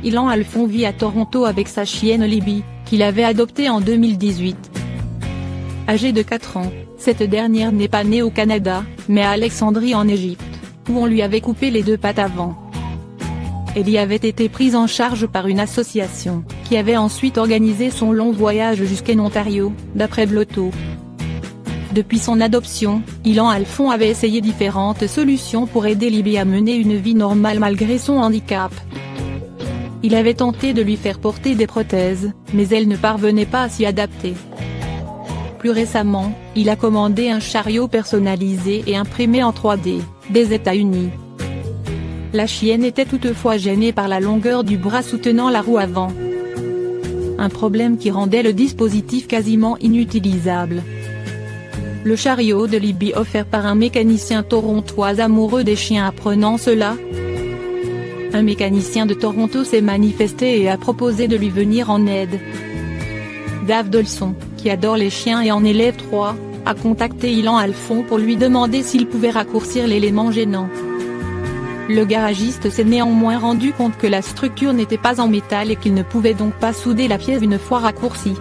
Ilan Alphon vit à Toronto avec sa chienne Libby, qu'il avait adoptée en 2018. Âgée de 4 ans, cette dernière n'est pas née au Canada, mais à Alexandrie en Égypte, où on lui avait coupé les 2 pattes avant. Elle y avait été prise en charge par une association, qui avait ensuite organisé son long voyage jusqu'en Ontario, d'après Bloto. Depuis son adoption, Ilan Alphon avait essayé différentes solutions pour aider Libby à mener une vie normale malgré son handicap. Il avait tenté de lui faire porter des prothèses, mais elle ne parvenait pas à s'y adapter. Plus récemment, il a commandé un chariot personnalisé et imprimé en 3D, des États-Unis. La chienne était toutefois gênée par la longueur du bras soutenant la roue avant. Un problème qui rendait le dispositif quasiment inutilisable. Le chariot de Libby offert par un mécanicien torontois amoureux des chiens apprenant cela. Un mécanicien de Toronto s'est manifesté et a proposé de lui venir en aide. Dave Dolson, qui adore les chiens et en élève 3, a contacté Ilan Alphon pour lui demander s'il pouvait raccourcir l'élément gênant. Le garagiste s'est néanmoins rendu compte que la structure n'était pas en métal et qu'il ne pouvait donc pas souder la pièce une fois raccourcie.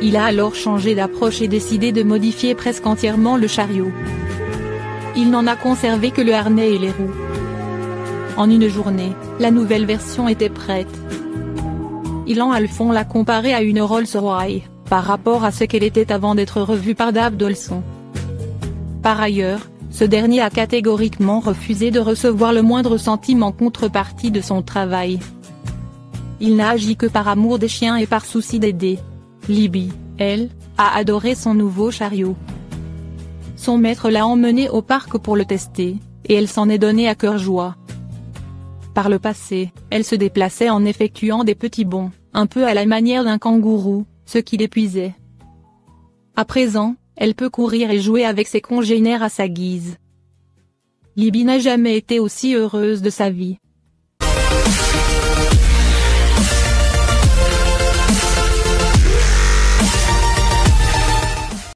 Il a alors changé d'approche et décidé de modifier presque entièrement le chariot. Il n'en a conservé que le harnais et les roues. En une journée, la nouvelle version était prête. Ilan Alphon l'a comparée à une Rolls-Royce, par rapport à ce qu'elle était avant d'être revue par Dave Dolson. Par ailleurs, ce dernier a catégoriquement refusé de recevoir le moindre centime en contrepartie de son travail. Il n'a agi que par amour des chiens et par souci d'aider. Libby, elle, a adoré son nouveau chariot. Son maître l'a emmenée au parc pour le tester, et elle s'en est donnée à cœur joie. Par le passé, elle se déplaçait en effectuant des petits bonds, un peu à la manière d'un kangourou, ce qui l'épuisait. À présent, elle peut courir et jouer avec ses congénères à sa guise. Libby n'a jamais été aussi heureuse de sa vie.